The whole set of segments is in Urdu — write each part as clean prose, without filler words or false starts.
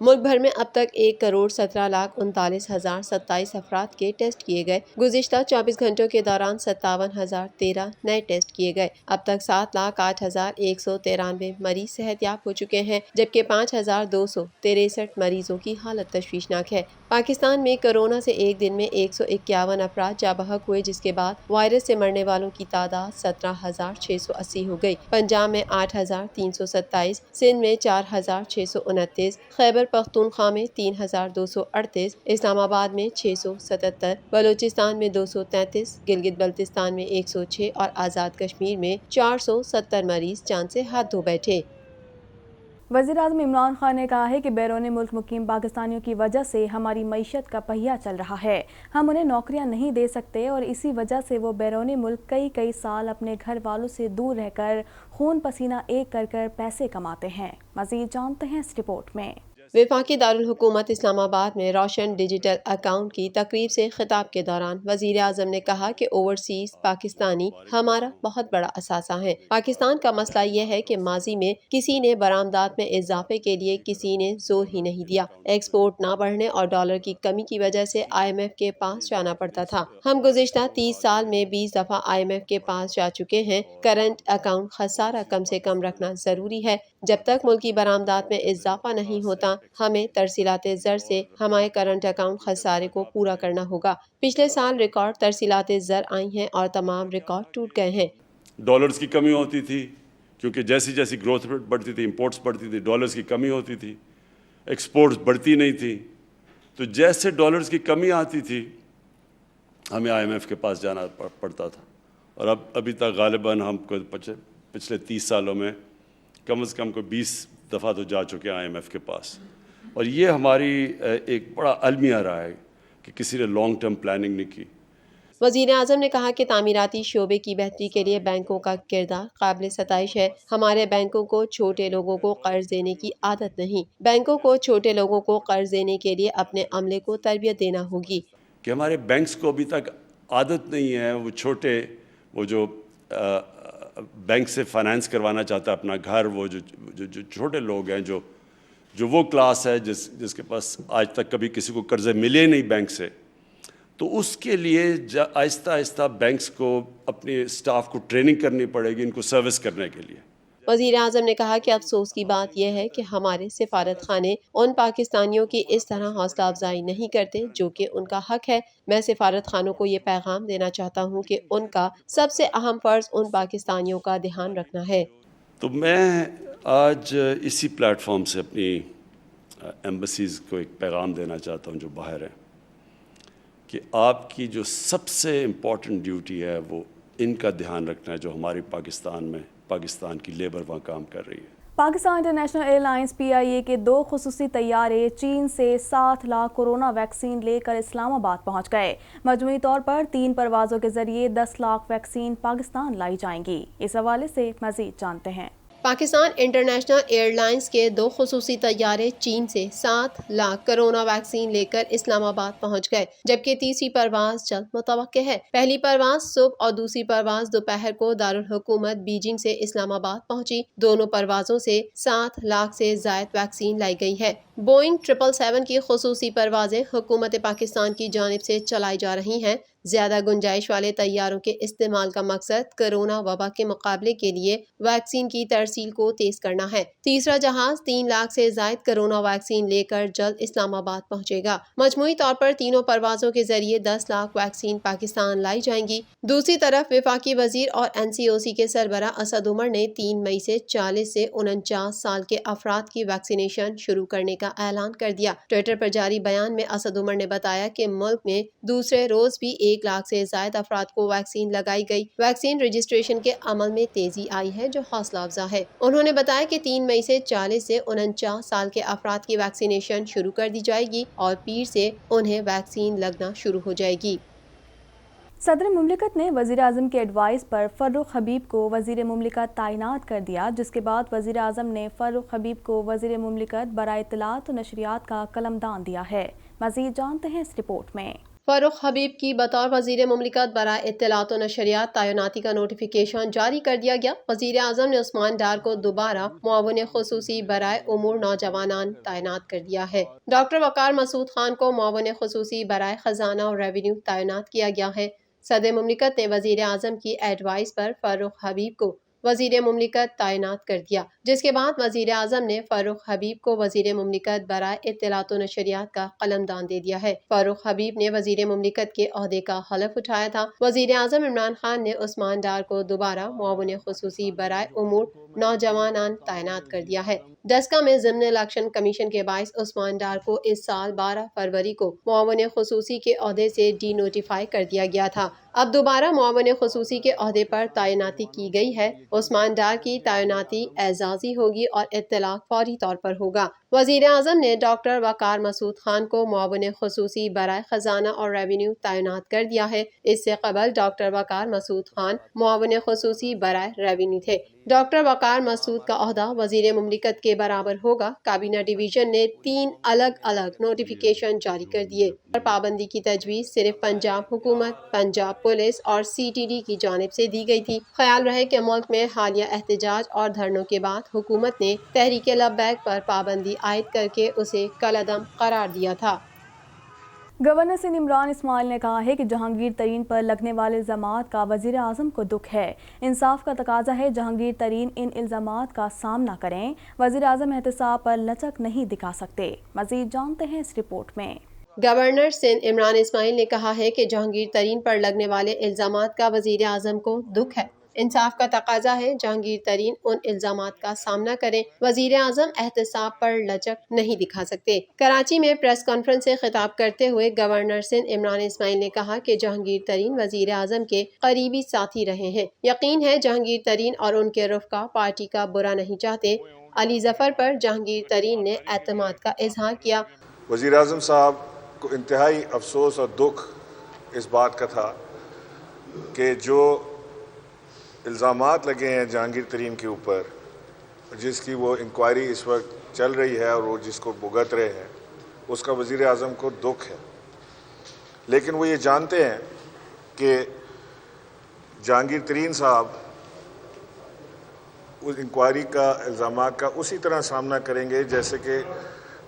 ملک بھر میں اب تک 1,17,39,027 افراد کے ٹیسٹ کیے گئے۔ گزشتہ 24 گھنٹوں کے دوران 57,013 نئے ٹیسٹ کیے گئے۔ اب تک 7,08,193 مریض صحت یاب ہو چکے ہیں، جبکہ 5,263 مریضوں کی حالت تشویشناک ہے۔ پاکستان میں کورونا سے ایک دن میں 151 افراد جاں بحق ہوئے، جس کے بعد وائرس سے مرنے والوں کی تعداد 17,680 ہو گئی۔ پنجاب میں 8,327، سندھ میں 4,629، خیبر پختونخوا میں 3,238، اسلام آباد میں 677، بلوچستان میں 233، گلگت بلتستان میں 106 اور آزاد کشمیر میں 470 مریض جان سے ہاتھ دھو بیٹھے۔ وزیر اعظم عمران خان نے کہا ہے کہ بیرون ملک مقیم پاکستانیوں کی وجہ سے ہماری معیشت کا پہیہ چل رہا ہے۔ ہم انہیں نوکریاں نہیں دے سکتے اور اسی وجہ سے وہ بیرون ملک کئی سال اپنے گھر والوں سے دور رہ کر خون پسینہ ایک کر پیسے کماتے ہیں۔ مزید جانتے ہیں اس رپورٹ میں۔ وفاقی دارالحکومت اسلام آباد میں روشن ڈیجیٹل اکاؤنٹ کی تقریب سے خطاب کے دوران وزیر اعظم نے کہا کہ اوورسیز پاکستانی ہمارا بہت بڑا اثاثہ ہیں۔ پاکستان کا مسئلہ یہ ہے کہ ماضی میں کسی نے برآمدات میں اضافے کے لیے کسی نے زور ہی نہیں دیا۔ ایکسپورٹ نہ بڑھنے اور ڈالر کی کمی کی وجہ سے IMF کے پاس جانا پڑتا تھا۔ ہم گزشتہ 30 سال میں 20 دفعہ IMF کے پاس جا چکے ہیں۔ کرنٹ اکاؤنٹ خسارہ کم سے کم رکھنا ضروری ہے۔ جب تک ملکی برآمدات میں اضافہ نہیں ہوتا، ہمیں ترسیلات زر سے ہمارے کرنٹ اکاؤنٹ خسارے کو پورا کرنا ہوگا۔ پچھلے سال ریکارڈ ترسیلات زر آئی ہیں اور تمام ریکارڈ ٹوٹ گئے ہیں۔ ڈالرز کی کمی ہوتی تھی کیونکہ جیسی جیسی گروتھ ریٹ بڑھتی تھی، امپورٹس بڑھتی تھی، ڈالرز کی کمی ہوتی تھی، ایکسپورٹس بڑھتی نہیں تھی۔ تو جیسے ڈالرز کی کمی آتی تھی ہمیں IMF کے پاس جانا پڑتا تھا، اور ابھی تک غالباً ہم کو پچھلے 30 سالوں میں کم از کم 20 دفعہ تو جا چکے ہیں IMF کے پاس۔ اور یہ ہماری ایک بڑا المیہ رہا ہے کہ کسی نے لانگ ٹرم پلاننگ نہیں کی۔ وزیر اعظم نے کہا کہ تعمیراتی شعبے کی بہتری کے لیے بینکوں کا کردار قابل ستائش ہے۔ ہمارے بینکوں کو چھوٹے لوگوں کو قرض دینے کی عادت نہیں۔ بینکوں کو چھوٹے لوگوں کو قرض دینے کے لیے اپنے عملے کو تربیت دینا ہوگی۔ کہ ہمارے بینکس کو ابھی تک عادت نہیں ہے، وہ جو بینک سے فائنانس کروانا چاہتا ہے اپنا گھر، وہ جو چھوٹے لوگ ہیں، جو وہ کلاس ہے جس کے پاس آج تک کبھی کسی کو قرضے ملے نہیں بینک سے، تو اس کے لیے آہستہ آہستہ بینکس کو اپنے اسٹاف کو ٹریننگ کرنی پڑے گی ان کو سروس کرنے کے لیے۔ وزیر اعظم نے کہا کہ افسوس کی بات یہ ہے کہ ہمارے سفارت خانے ان پاکستانیوں کی اس طرح حوصلہ افزائی نہیں کرتے جو کہ ان کا حق ہے۔ میں سفارت خانوں کو یہ پیغام دینا چاہتا ہوں کہ ان کا سب سے اہم فرض ان پاکستانیوں کا دھیان رکھنا ہے۔ تو میں آج اسی پلیٹ فارم سے اپنی ایمبیسیز کو ایک پیغام دینا چاہتا ہوں جو باہر ہیں، کہ آپ کی جو سب سے امپورٹنٹ ڈیوٹی ہے وہ ان کا دھیان رکھنا ہے جو ہماری پاکستان کی لیبر وہاں کام کر رہی ہے۔ Pakistan international air lines PIA کے 2 خصوصی طیارے چین سے 7 لاکھ کورونا ویکسین لے کر اسلام آباد پہنچ گئے۔ مجموعی طور پر 3 پروازوں کے ذریعے 10 لاکھ ویکسین پاکستان لائی جائیں گی۔ اس حوالے سے مزید جانتے ہیں۔ پاکستان انٹرنیشنل ایئر لائنز کے 2 خصوصی طیارے چین سے 7 لاکھ کرونا ویکسین لے کر اسلام آباد پہنچ گئے، جبکہ تیسری پرواز جلد متوقع ہے۔ پہلی پرواز صبح اور دوسری پرواز دوپہر کو دارالحکومت بیجنگ سے اسلام آباد پہنچی۔ دونوں پروازوں سے 7 لاکھ سے زائد ویکسین لائی گئی ہے۔ بوئنگ 777 کی خصوصی پروازیں حکومت پاکستان کی جانب سے چلائی جا رہی ہیں۔ زیادہ گنجائش والے طیاروں کے استعمال کا مقصد کرونا وبا کے مقابلے کے لیے ویکسین کی ترسیل کو تیز کرنا ہے۔ تیسرا جہاز 3 لاکھ سے زائد کرونا ویکسین لے کر جلد اسلام آباد پہنچے گا۔ مجموعی طور پر تینوں پروازوں کے ذریعے 10 لاکھ ویکسین پاکستان لائی جائیں گی۔ دوسری طرف وفاقی وزیر اور NCOC کے سربراہ اسد عمر نے 3 مئی سے 40 سے 49 سال کے افراد کی ویکسینیشن شروع کرنے کا اعلان کر دیا۔ ٹوئٹر پر جاری بیان میں اسد عمر نے بتایا کہ ملک میں دوسرے روز بھی 1 لاکھ سے زائد افراد کو ویکسین لگائی گئی۔ ویکسین رجسٹریشن کے عمل میں تیزی آئی ہے جو حوصلہ افزا ہے۔ انہوں نے بتایا کہ 3 مئی سے 40 سے 49 سال کے افراد کی ویکسینیشن شروع کر دی جائے گی اور پیر سے انہیں ویکسین لگنا شروع ہو جائے گی۔ صدر مملکت نے وزیر اعظم کے ایڈوائز پر فروخ حبیب کو وزیر مملکت تعینات کر دیا، جس کے بعد وزیر اعظم نے فروخ حبیب کو وزیر مملکت برائے اطلاعات و نشریات کا قلمدان دیا ہے۔ مزید جانتے ہیں اس رپورٹ میں۔ فاروق حبیب کی بطور وزیر مملکت برائے اطلاعات و نشریات تعیناتی کا نوٹیفیکیشن جاری کر دیا گیا۔ وزیر اعظم نے عثمان ڈار کو دوبارہ معاون خصوصی برائے امور نوجوانان تعینات کر دیا ہے۔ ڈاکٹر وقار مسعود خان کو معاون خصوصی برائے خزانہ اور ریونیو تعینات کیا گیا ہے۔ صدر مملکت نے وزیر اعظم کی ایڈوائز پر فاروق حبیب کو وزیر مملکت تعینات کر دیا، جس کے بعد وزیر اعظم نے فاروق حبیب کو وزیر مملکت برائے اطلاعات و نشریات کا قلمدان دے دیا ہے۔ فاروق حبیب نے وزیر مملکت کے عہدے کا حلف اٹھایا تھا۔ وزیر اعظم عمران خان نے عثمان ڈار کو دوبارہ معاون خصوصی برائے امور نوجوانان تعینات کر دیا ہے۔ ڈسکا میں ضمن الیکشن کمیشن کے باعث عثمان ڈار کو اس سال 12 فروری کو معاون خصوصی کے عہدے سے ڈی نوٹیفائی کر دیا گیا تھا۔ اب دوبارہ معاون خصوصی کے عہدے پر تعیناتی کی گئی ہے۔ عثمان ڈار کی تعیناتی اعزازی ہوگی اور اطلاع فوری طور پر ہوگا۔ وزیر اعظم نے ڈاکٹر وقار مسعود خان کو معاون خصوصی برائے خزانہ اور ریونیو تعینات کر دیا ہے۔ اس سے قبل ڈاکٹر وقار مسعود خان معاون خصوصی برائے ریونیو تھے۔ ڈاکٹر وقار مسعود کا عہدہ وزیر مملکت کے برابر ہوگا۔ کابینہ ڈویژن نے 3 الگ الگ نوٹیفیکیشن جاری کر دیے۔ پابندی کی تجویز صرف پنجاب حکومت، پنجاب پولیس اور CTD کی جانب سے دی گئی تھی۔ خیال رہے کہ ملک میں حالیہ احتجاج اور دھرنوں کے بعد حکومت نے تحریک لبیک پر پابندی عائد کر کے اسے کالعدم قرار دیا تھا۔ گورنر سندھ عمران اسماعیل نے کہا ہے کہ جہانگیر ترین پر لگنے والے الزامات کا وزیر اعظم کو دکھ ہے۔ انصاف کا تقاضا ہے جہانگیر ترین ان الزامات کا سامنا کریں۔ وزیر اعظم احتساب پر لچک نہیں دکھا سکتے۔ مزید جانتے ہیں اس رپورٹ میں۔ گورنر سندھ عمران اسماعیل نے کہا ہے کہ جہانگیر ترین پر لگنے والے الزامات کا وزیر اعظم کو دکھ ہے۔ انصاف کا تقاضا ہے جہانگیر ترین ان الزامات کا سامنا کریں۔ وزیر اعظم احتساب پر لچک نہیں دکھا سکتے۔ کراچی میں پریس کانفرنس سے خطاب کرتے ہوئے گورنر سندھ عمران اسماعیل نے کہا کہ جہانگیر ترین وزیر اعظم کے قریبی ساتھی رہے ہیں۔ یقین ہے جہانگیر ترین اور ان کے رفقا پارٹی کا برا نہیں چاہتے۔ علی ظفر پر جہانگیر ترین نے اعتماد کا اظہار کیا۔ وزیر اعظم صاحب کو انتہائی افسوس اور دکھ اس بات کا تھا کہ جو الزامات لگے ہیں جہانگیر ترین کے اوپر، جس کی وہ انکوائری اس وقت چل رہی ہے اور وہ جس کو بھگت رہے ہیں، اس کا وزیر اعظم کو دکھ ہے۔ لیکن وہ یہ جانتے ہیں کہ جہانگیر ترین صاحب اس انکوائری کا الزامات کا اسی طرح سامنا کریں گے جیسے کہ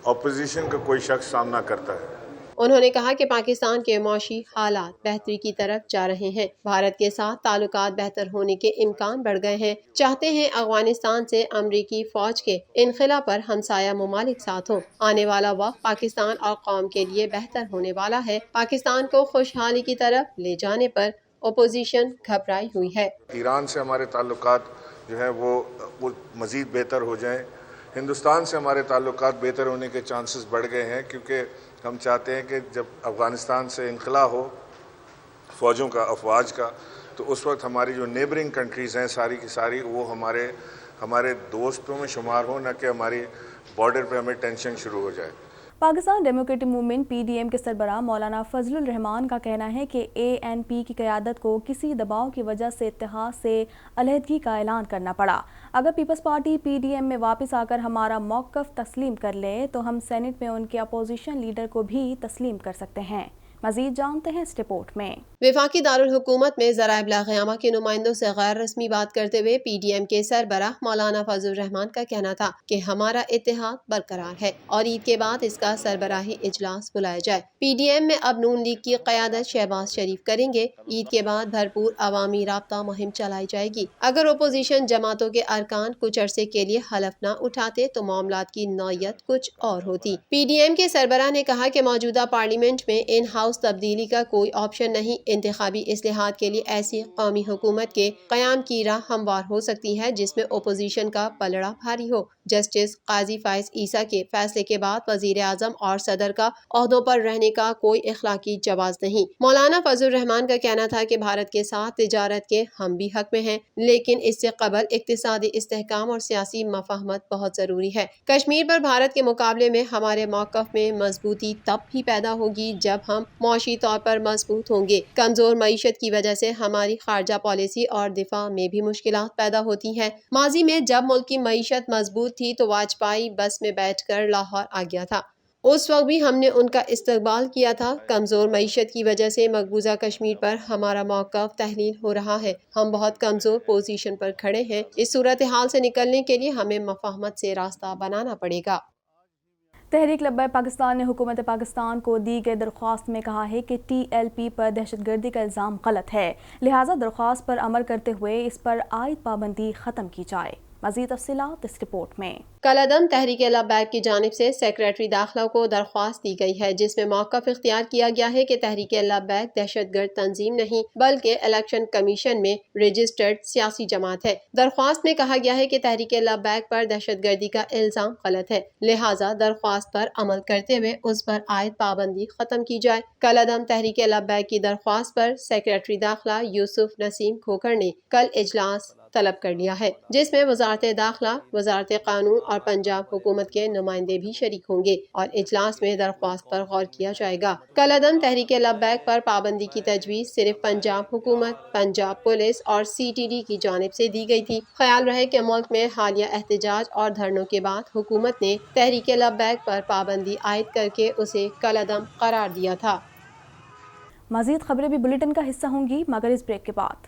اپوزیشن کا کوئی شخص سامنا کرتا ہے۔ انہوں نے کہا کہ پاکستان کے معاشی حالات بہتری کی طرف جا رہے ہیں۔ بھارت کے ساتھ تعلقات بہتر ہونے کے امکان بڑھ گئے ہیں۔ چاہتے ہیں افغانستان سے امریکی فوج کے انخلا پر ہمسایہ ممالک ساتھ ہوں۔ آنے والا وقت پاکستان اور قوم کے لیے بہتر ہونے والا ہے۔ پاکستان کو خوشحالی کی طرف لے جانے پر اپوزیشن گھبرائی ہوئی ہے۔ ایران سے ہمارے تعلقات جو ہیں وہ مزید بہتر ہو جائیں۔ ہندوستان سے ہمارے تعلقات بہتر ہونے کے چانسز بڑھ گئے ہیں، کیونکہ ہم چاہتے ہیں کہ جب افغانستان سے انخلا ہو فوجوں کا، افواج کا، تو اس وقت ہماری جو نیبرنگ کنٹریز ہیں ساری کی ساری وہ ہمارے دوستوں میں شمار ہوں، نہ کہ ہماری بارڈر پہ ہمیں ٹینشن شروع ہو جائے۔ پاکستان ڈیموکریٹک موومنٹ PDM کے سربراہ مولانا فضل الرحمان کا کہنا ہے کہ ANP کی قیادت کو کسی دباؤ کی وجہ سے اتحاد سے علیحدگی کا اعلان کرنا پڑا۔ اگر پیپلز پارٹی PDM میں واپس آ کر ہمارا موقف تسلیم کر لے تو ہم سینٹ میں ان کے اپوزیشن لیڈر کو بھی تسلیم کر سکتے ہیں۔ مزید جانتے ہیں اس رپورٹ میں۔ وفاقی دارالحکومت میں ذرائع ابلاغ عامہ کے نمائندوں سے غیر رسمی بات کرتے ہوئے PDM کے سربراہ مولانا فضل الرحمان کا کہنا تھا کہ ہمارا اتحاد برقرار ہے اور عید کے بعد اس کا سربراہی اجلاس بلایا جائے۔ PDM میں اب نون لیگ کی قیادت شہباز شریف کریں گے۔ عید کے بعد بھرپور عوامی رابطہ مہم چلائی جائے گی۔ اگر اپوزیشن جماعتوں کے ارکان کچھ عرصے کے لیے حلف نہ اٹھاتے تو معاملات کی نوعیت کچھ اور ہوتی۔ PDM کے سربراہ نے کہا کہ موجودہ پارلیمنٹ میں ان ہاؤس تبدیلی کا کوئی آپشن نہیں۔ انتخابی اصلاحات کے لیے ایسی قومی حکومت کے قیام کی راہ ہموار ہو سکتی ہے جس میں اپوزیشن کا پلڑا بھاری ہو۔ جسٹس قاضی فائز عیسیٰ کے فیصلے کے بعد وزیر اعظم اور صدر کا عہدوں پر رہنے کا کوئی اخلاقی جواز نہیں۔ مولانا فضل الرحمان کا کہنا تھا کہ بھارت کے ساتھ تجارت کے ہم بھی حق میں ہیں، لیکن اس سے قبل اقتصادی استحکام اور سیاسی مفاہمت بہت ضروری ہے۔ کشمیر پر بھارت کے مقابلے میں ہمارے موقف میں مضبوطی تب ہی پیدا ہوگی جب ہم معاشی طور پر مضبوط ہوں گے۔ کمزور معیشت کی وجہ سے ہماری خارجہ پالیسی اور دفاع میں بھی مشکلات پیدا ہوتی ہیں۔ ماضی میں جب ملک کی معیشت مضبوط تھی تو واجپئی بس میں بیٹھ کر لاہور آ گیا تھا۔ اس وقت بھی ہم نے ان کا استقبال کیا تھا۔ کمزور معیشت کی وجہ سے مقبوضہ کشمیر پر ہمارا موقف تحلیل ہو رہا ہے۔ ہم بہت کمزور پوزیشن پر کھڑے ہیں۔ اس صورتحال سے نکلنے کے لیے ہمیں مفاہمت سے راستہ بنانا پڑے گا۔ تحریک لبیک پاکستان نے حکومت پاکستان کو دی گئی درخواست میں کہا ہے کہ ٹی ایل پی پر دہشت گردی کا الزام غلط ہے، لہٰذا درخواست پر عمل کرتے ہوئے اس پر عائد پابندی ختم کی جائے۔ مزید تفصیلات اس رپورٹ میں۔ کالعدم تحریک لبیک کی جانب سے سیکریٹری داخلہ کو درخواست دی گئی ہے، جس میں موقف اختیار کیا گیا ہے کہ تحریک لبیک دہشت گرد تنظیم نہیں بلکہ الیکشن کمیشن میں رجسٹرڈ سیاسی جماعت ہے۔ درخواست میں کہا گیا ہے کہ تحریک لبیک پر دہشت گردی کا الزام غلط ہے، لہٰذا درخواست پر عمل کرتے ہوئے اس پر عائد پابندی ختم کی جائے۔ کالعدم تحریک لبیک کی درخواست پر سیکریٹری داخلہ یوسف نسیم کھوکھر نے کل اجلاس طلب کر لیا ہے، جس میں وزارت داخلہ، وزارت قانون اور پنجاب حکومت کے نمائندے بھی شریک ہوں گے اور اجلاس میں درخواست پر غور کیا جائے گا۔ کالعدم تحریک لبیک پر پابندی کی تجویز صرف پنجاب حکومت، پنجاب پولیس اور سی ٹی ڈی کی جانب سے دی گئی تھی۔ خیال رہے کہ ملک میں حالیہ احتجاج اور دھرنوں کے بعد حکومت نے تحریک لبیک پر پابندی عائد کر کے اسے کالعدم قرار دیا تھا۔ مزید خبریں بھی بلیٹن کا حصہ ہوں گی مگر اس بریک کے بعد۔